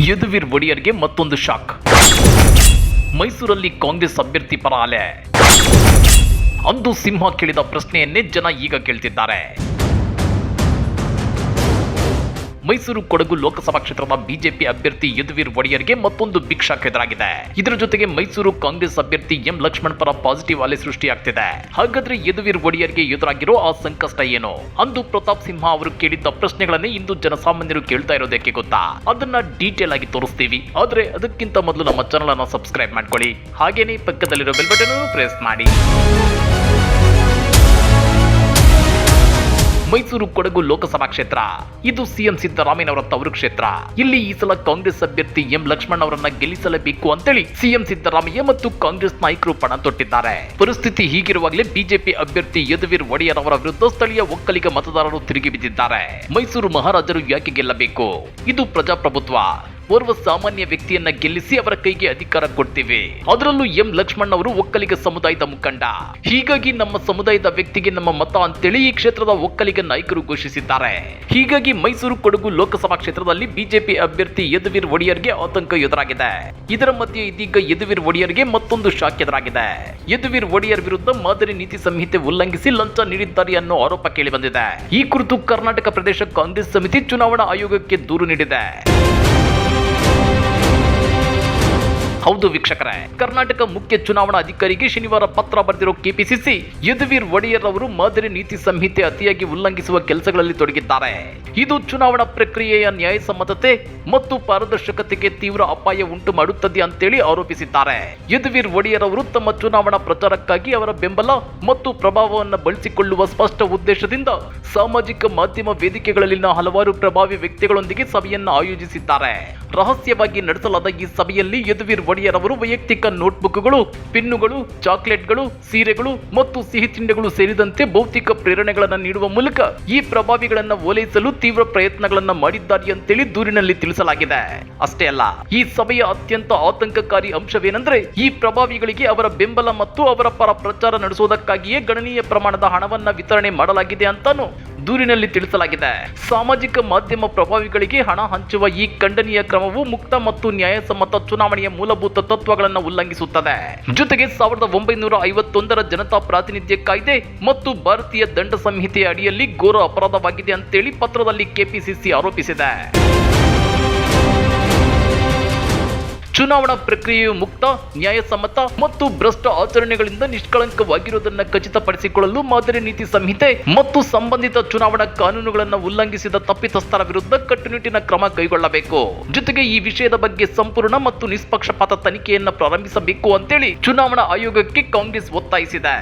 ಯದುವೀರ್ ಒಡೆಯರ್ಗೆ ಮತ್ತೊಂದು ಶಾಕ್. ಮೈಸೂರಲ್ಲಿ ಕಾಂಗ್ರೆಸ್ ಅಭ್ಯರ್ಥಿ ಪರ ಅಲೆ. ಅಂದು ಸಿಂಹ ಕೇಳಿದ ಪ್ರಶ್ನೆಯನ್ನೇ ಜನ ಈಗ ಕೇಳ್ತಿದ್ದಾರೆ. ಮೈಸೂರು ಕೊಡಗು ಲೋಕಸಭಾ ಕ್ಷೇತ್ರದ ಬಿಜೆಪಿ ಅಭ್ಯರ್ಥಿ ಯದುವೀರ್ ಒಡೆಯರ್ಗೆ ಮತ್ತೊಂದು ಬಿಗ್ ಶಾಕ್ ಎದುರಾಗಿದೆ. ಇದರ ಜೊತೆಗೆ ಮೈಸೂರು ಕಾಂಗ್ರೆಸ್ ಅಭ್ಯರ್ಥಿ ಎಂ ಲಕ್ಷ್ಮಣ್ ಪರ ಪಾಸಿಟಿವ್ ಅಲೆ ಸೃಷ್ಟಿಯಾಗ್ತಿದೆ. ಹಾಗಾದ್ರೆ ಯದುವೀರ್ ಒಡೆಯರ್ಗೆ ಎದುರಾಗಿರೋ ಆ ಸಂಕಷ್ಟ ಏನು? ಅಂದು ಪ್ರತಾಪ್ ಸಿಂಹ ಅವರು ಕೇಳಿದ್ದ ಪ್ರಶ್ನೆಗಳನ್ನೇ ಇಂದು ಜನಸಾಮಾನ್ಯರು ಕೇಳ್ತಾ ಇರೋದಕ್ಕೆ ಗೊತ್ತಾ? ಅದನ್ನ ಡೀಟೇಲ್ ಆಗಿ ತೋರಿಸ್ತೀವಿ. ಆದ್ರೆ ಅದಕ್ಕಿಂತ ಮೊದಲು ನಮ್ಮ ಚಾನೆಲ್ ಅನ್ನು ಸಬ್ಸ್ಕ್ರೈಬ್ ಮಾಡ್ಕೊಳ್ಳಿ. ಹಾಗೇನೇ ಪಕ್ಕದಲ್ಲಿರೋ ಬೆಲ್ ಬಟನ್ ಪ್ರೆಸ್ ಮಾಡಿ. ಮೈಸೂರು ಕೊಡಗು ಲೋಕಸಭಾ ಕ್ಷೇತ್ರ ಇದು ಸಿಎಂ ಸಿದ್ದರಾಮಯ್ಯನವರ ತವರು ಕ್ಷೇತ್ರ. ಇಲ್ಲಿ ಈ ಸಲ ಕಾಂಗ್ರೆಸ್ ಅಭ್ಯರ್ಥಿ ಎಂ ಲಕ್ಷ್ಮಣ್ ಅವರನ್ನ ಗೆಲ್ಲಿಸಲೇಬೇಕು ಅಂತೇಳಿ ಸಿಎಂ ಸಿದ್ದರಾಮಯ್ಯ ಮತ್ತು ಕಾಂಗ್ರೆಸ್ ನಾಯಕರು ಪಣ ತೊಟ್ಟಿದ್ದಾರೆ. ಪರಿಸ್ಥಿತಿ ಹೀಗಿರುವಾಗಲೇ ಬಿಜೆಪಿ ಅಭ್ಯರ್ಥಿ ಯದುವೀರ್ ಒಡೆಯರ್ ಅವರ ವಿರುದ್ಧ ಸ್ಥಳೀಯ ಒಕ್ಕಲಿಗ ಮತದಾರರು ತಿರುಗಿ ಬಿದ್ದಿದ್ದಾರೆ. ಮೈಸೂರು ಮಹಾರಾಜರು ಯಾಕೆ ಗೆಲ್ಲಬೇಕು? ಇದು ಪ್ರಜಾಪ್ರಭುತ್ವ. ಓರ್ವ ಸಾಮಾನ್ಯ ವ್ಯಕ್ತಿಯನ್ನ ಗೆಲ್ಲಿಸಿ ಅವರ ಕೈಗೆ ಅಧಿಕಾರ ಕೊಡ್ತೀವಿ. ಅದರಲ್ಲೂ ಎಂ ಲಕ್ಷ್ಮಣ್ ಅವರು ಒಕ್ಕಲಿಗ ಸಮುದಾಯದ ಮುಖಂಡ. ಹೀಗಾಗಿ ನಮ್ಮ ಸಮುದಾಯದ ವ್ಯಕ್ತಿಗೆ ನಮ್ಮ ಮತ ಅಂತೇಳಿ ಈ ಕ್ಷೇತ್ರದ ಒಕ್ಕಲಿಗ ನಾಯಕರು ಘೋಷಿಸಿದ್ದಾರೆ. ಹೀಗಾಗಿ ಮೈಸೂರು ಕೊಡಗು ಲೋಕಸಭಾ ಕ್ಷೇತ್ರದಲ್ಲಿ ಬಿಜೆಪಿ ಅಭ್ಯರ್ಥಿ ಯದುವೀರ್ ಒಡೆಯರ್ಗೆ ಆತಂಕ ಎದುರಾಗಿದೆ. ಇದರ ಮಧ್ಯೆ ಇದೀಗ ಯದುವೀರ್ ಒಡೆಯರ್ಗೆ ಮತ್ತೊಂದು ಶಾಕ್ ಎದುರಾಗಿದೆ. ಯದುವೀರ್ ಒಡೆಯರ್ ವಿರುದ್ಧ ಮಾದರಿ ನೀತಿ ಸಂಹಿತೆ ಉಲ್ಲಂಘಿಸಿ ಲಂಚ ನೀಡಿದ್ದಾರೆ ಅನ್ನೋ ಆರೋಪ ಕೇಳಿ ಬಂದಿದೆ. ಈ ಕುರಿತು ಕರ್ನಾಟಕ ಪ್ರದೇಶ ಕಾಂಗ್ರೆಸ್ ಸಮಿತಿ ಚುನಾವಣಾ ಆಯೋಗಕ್ಕೆ ದೂರು ನೀಡಿದೆ. ಹೌದು ವೀಕ್ಷಕರೇ, ಕರ್ನಾಟಕ ಮುಖ್ಯ ಚುನಾವಣಾ ಅಧಿಕಾರಿಗೆ ಶನಿವಾರ ಪತ್ರ ಬರೆದಿರೋ ಕೆಪಿಸಿಸಿ ಯದುವೀರ್ ಒಡೆಯರ್ ಅವರು ಮಾದರಿ ನೀತಿ ಸಂಹಿತೆ ಅತಿಯಾಗಿ ಉಲ್ಲಂಘಿಸುವ ಕೆಲಸಗಳಲ್ಲಿ ತೊಡಗಿದ್ದಾರೆ. ಇದು ಚುನಾವಣಾ ಪ್ರಕ್ರಿಯೆಯ ನ್ಯಾಯಸಮ್ಮತತೆ ಮತ್ತು ಪಾರದರ್ಶಕತೆಗೆ ತೀವ್ರ ಅಪಾಯ ಉಂಟು ಮಾಡುತ್ತದೆ ಅಂತೇಳಿ ಆರೋಪಿಸಿದ್ದಾರೆ. ಯದುವೀರ್ ಒಡೆಯರ್ ಅವರು ತಮ್ಮ ಚುನಾವಣಾ ಪ್ರಚಾರಕ್ಕಾಗಿ ಅವರ ಬೆಂಬಲ ಮತ್ತು ಪ್ರಭಾವವನ್ನು ಬಳಸಿಕೊಳ್ಳುವ ಸ್ಪಷ್ಟ ಉದ್ದೇಶದಿಂದ ಸಾಮಾಜಿಕ ಮಾಧ್ಯಮ ವೇದಿಕೆಗಳಲ್ಲಿನ ಹಲವಾರು ಪ್ರಭಾವಿ ವ್ಯಕ್ತಿಗಳೊಂದಿಗೆ ಸಭೆಯನ್ನು ಆಯೋಜಿಸಿದ್ದಾರೆ. ರಹಸ್ಯವಾಗಿ ನಡೆಸಲಾದ ಈ ಸಭೆಯಲ್ಲಿ ಯದುವೀರ್ ಒಡೆಯರ್ ಅವರು ವೈಯಕ್ತಿಕ ನೋಟ್ಬುಕ್ಗಳು, ಪಿನ್ನುಗಳು, ಚಾಕ್ಲೇಟ್ಗಳು, ಸೀರೆಗಳು ಮತ್ತು ಸಿಹಿ ತಿಂಡಿಗಳು ಸೇರಿದಂತೆ ಭೌತಿಕ ಪ್ರೇರಣೆಗಳನ್ನು ನೀಡುವ ಮೂಲಕ ಈ ಪ್ರಭಾವಿಗಳನ್ನು ಓಲೈಸಲು ತೀವ್ರ ಪ್ರಯತ್ನಗಳನ್ನು ಮಾಡಿದ್ದಾರೆ ಅಂತೇಳಿ ದೂರಿನಲ್ಲಿ ತಿಳಿಸಲಾಗಿದೆ. ಅಷ್ಟೇ ಅಲ್ಲ, ಈ ಸಭೆಯ ಅತ್ಯಂತ ಆತಂಕಕಾರಿ ಅಂಶವೇನೆಂದ್ರೆ ಈ ಪ್ರಭಾವಿಗಳಿಗೆ ಅವರ ಬೆಂಬಲ ಮತ್ತು ಅವರ ಪರ ಪ್ರಚಾರ ನಡೆಸುವುದಕ್ಕಾಗಿಯೇ ಗಣನೀಯ ಪ್ರಮಾಣದ ಹಣವನ್ನ ವಿತರಣೆ ಮಾಡಲಾಗಿದೆ ಅಂತಾನು ದೂರಿನಲ್ಲಿ ತಿಳಿಸಲಾಗಿದೆ. ಸಾಮಾಜಿಕ ಮಾಧ್ಯಮ ಪ್ರಭಾವಿಗಳಿಗೆ ಹಣ ಹಂಚುವ ಈ ಖಂಡನೀಯ ಕ್ರಮವು ಮುಕ್ತ ಮತ್ತು ನ್ಯಾಯಸಮ್ಮತ ಚುನಾವಣೆಯ ಮೂಲಭೂತ ತತ್ವಗಳನ್ನು ಉಲ್ಲಂಘಿಸುತ್ತದೆ. ಜೊತೆಗೆ 1951ರ ಜನತಾ ಪ್ರಾತಿನಿಧ್ಯ ಕಾಯ್ದೆ ಮತ್ತು ಭಾರತೀಯ ದಂಡ ಸಂಹಿತೆಯ ಅಡಿಯಲ್ಲಿ ಘೋರ ಅಪರಾಧವಾಗಿದೆ ಅಂತೇಳಿ ಪತ್ರದಲ್ಲಿ ಕೆಪಿಸಿಸಿ ಆರೋಪಿಸಿದೆ. ಚುನಾವಣಾ ಪ್ರಕ್ರಿಯೆಯು ಮುಕ್ತ, ನ್ಯಾಯಸಮ್ಮತ ಮತ್ತು ಭ್ರಷ್ಟ ಆಚರಣೆಗಳಿಂದ ನಿಷ್ಕಳಂಕವಾಗಿರುವುದನ್ನು ಖಚಿತಪಡಿಸಿಕೊಳ್ಳಲು ಮಾದರಿ ನೀತಿ ಸಂಹಿತೆ ಮತ್ತು ಸಂಬಂಧಿತ ಚುನಾವಣಾ ಕಾನೂನುಗಳನ್ನು ಉಲ್ಲಂಘಿಸಿದ ತಪ್ಪಿತಸ್ಥರ ವಿರುದ್ಧ ಕಟ್ಟುನಿಟ್ಟಿನ ಕ್ರಮ ಕೈಗೊಳ್ಳಬೇಕು. ಜೊತೆಗೆ ಈ ವಿಷಯದ ಬಗ್ಗೆ ಸಂಪೂರ್ಣ ಮತ್ತು ನಿಷ್ಪಕ್ಷಪಾತ ತನಿಖೆಯನ್ನು ಪ್ರಾರಂಭಿಸಬೇಕು ಅಂತೇಳಿ ಚುನಾವಣಾ ಆಯೋಗಕ್ಕೆ ಕಾಂಗ್ರೆಸ್ ಒತ್ತಾಯಿಸಿದೆ.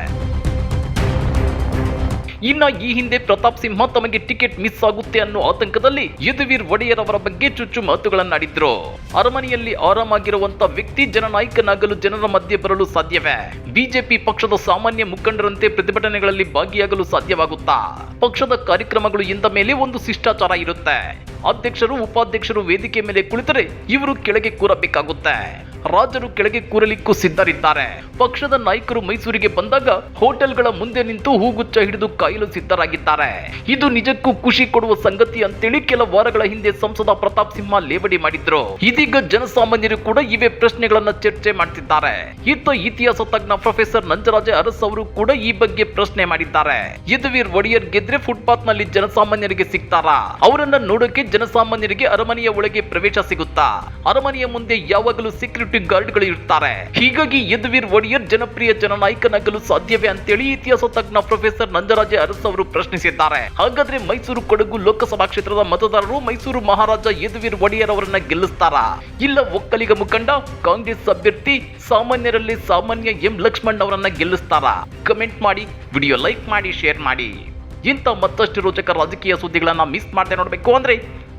ಇನ್ನ ಈ ಹಿಂದೆ ಪ್ರತಾಪ್ ಸಿಂಹ ತಮಗೆ ಟಿಕೆಟ್ ಮಿಸ್ ಆಗುತ್ತೆ ಅನ್ನೋ ಆತಂಕದಲ್ಲಿ ಯದುವೀರ್ ಒಡೆಯರ್ ಅವರ ಬಗ್ಗೆ ಚುಚ್ಚು ಮಾತುಗಳನ್ನಾಡಿದ್ರು. ಅರಮನೆಯಲ್ಲಿ ಆರಾಮಾಗಿರುವಂತ ವ್ಯಕ್ತಿ ಜನನಾಯಕನಾಗಲು ಜನರ ಮಧ್ಯೆ ಬರಲು ಸಾಧ್ಯವೇ? ಬಿಜೆಪಿ ಪಕ್ಷದ ಸಾಮಾನ್ಯ ಮುಖಂಡರಂತೆ ಪ್ರತಿಭಟನೆಗಳಲ್ಲಿ ಭಾಗಿಯಾಗಲು ಸಾಧ್ಯವಾಗುತ್ತಾ? ಪಕ್ಷದ ಕಾರ್ಯಕ್ರಮಗಳು ಎಂದ ಮೇಲೆ ಒಂದು ಶಿಷ್ಟಾಚಾರ ಇರುತ್ತೆ. ಅಧ್ಯಕ್ಷರು, ಉಪಾಧ್ಯಕ್ಷರು ವೇದಿಕೆ ಮೇಲೆ ಕುಳಿತರೆ ಇವರು ಕೆಳಗೆ ಕೂರಬೇಕಾಗುತ್ತೆ. ರಾಜರು ಕೆಳಗೆ ಕೂರಲಿಕ್ಕೂ ಸಿದ್ಧರಿದ್ದಾರೆ. ಪಕ್ಷದ ನಾಯಕರು ಮೈಸೂರಿಗೆ ಬಂದಾಗ ಹೋಟೆಲ್ಗಳ ಮುಂದೆ ನಿಂತು ಹೂಗುಚ್ಚ ಹಿಡಿದು ಕಾಯಲು ಸಿದ್ಧರಾಗಿದ್ದಾರೆ. ಇದು ನಿಜಕ್ಕೂ ಖುಷಿ ಕೊಡುವ ಸಂಗತಿ ಅಂತೇಳಿ ಕೆಲ ವಾರಗಳ ಹಿಂದೆ ಸಂಸದ ಪ್ರತಾಪ್ ಸಿಂಹ ಲೇವಡಿ ಮಾಡಿದ್ರು. ಇದೀಗ ಜನಸಾಮಾನ್ಯರು ಕೂಡ ಇವೇ ಪ್ರಶ್ನೆಗಳನ್ನ ಚರ್ಚೆ ಮಾಡ್ತಿದ್ದಾರೆ. ಇತ್ತ ಇತಿಹಾಸ ತಜ್ಞ ಪ್ರೊಫೆಸರ್ ನಂಜರಾಜ ಅರಸ್ ಅವರು ಕೂಡ ಈ ಬಗ್ಗೆ ಪ್ರಶ್ನೆ ಮಾಡಿದ್ದಾರೆ. ಯದುವೀರ್ ಒಡೆಯರ್ ಗೆದ್ರೆ ಫುಟ್ಪಾತ್ ನಲ್ಲಿ ಜನಸಾಮಾನ್ಯರಿಗೆ ಸಿಗ್ತಾರಾ? ಅವರನ್ನ ನೋಡೋಕೆ ಜನಸಾಮಾನ್ಯರಿಗೆ ಅರಮನೆಯ ಒಳಗೆ ಪ್ರವೇಶ ಸಿಗುತ್ತಾ? ಅರಮನೆಯ ಮುಂದೆ ಯಾವಾಗಲೂ ಸೆಕ್ಯೂರಿಟಿ ಗಾರ್ಡ್ಗಳು ಇರ್ತಾರೆ. ಹೀಗಾಗಿ ಯದುವೀರ್ ಒಡೆಯರ್ ಜನಪ್ರಿಯ ಜನನಾಯಕನಾಗಲು ಸಾಧ್ಯವೇ ಅಂತೇಳಿ ಇತಿಹಾಸ ತಜ್ಞ ಪ್ರೊಫೆಸರ್ ನಂಜರಾಜ ಅರಸ್ ಅವರು ಪ್ರಶ್ನಿಸಿದ್ದಾರೆ. ಹಾಗಾದ್ರೆ ಮೈಸೂರು ಕೊಡಗು ಲೋಕಸಭಾ ಕ್ಷೇತ್ರದ ಮತದಾರರು ಮೈಸೂರು ಮಹಾರಾಜ ಯದುವೀರ್ ಒಡೆಯರ್ ಅವರನ್ನ ಗೆಲ್ಲಿಸ್ತಾರಾ? ಇಲ್ಲ ಒಕ್ಕಲಿಗ ಮುಖಂಡ ಕಾಂಗ್ರೆಸ್ ಅಭ್ಯರ್ಥಿ ಸಾಮಾನ್ಯರಲ್ಲಿ ಸಾಮಾನ್ಯ ಎಂ ಲಕ್ಷ್ಮಣ್ ಅವರನ್ನ ಗೆಲ್ಲಿಸ್ತಾರಾ? ಕಮೆಂಟ್ ಮಾಡಿ, ವಿಡಿಯೋ ಲೈಕ್ ಮಾಡಿ, ಶೇರ್ ಮಾಡಿ. ಇಂಥ ಮತ್ತಷ್ಟು ರೋಚಕ ರಾಜಕೀಯ ಸುದ್ದಿಗಳನ್ನ ಮಿಸ್ ಮಾಡದೆ ನೋಡಬೇಕು ಅಂದ್ರೆ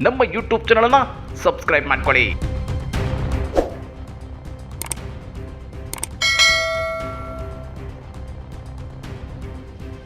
ನಮ್ಮ ಯೂಟ್ಯೂಬ್ ಚಾನೆಲ್ ಅನ್ನ ಸಬ್ಸ್ಕ್ರೈಬ್ ಮಾಡ್ಕೊಳ್ಳಿ.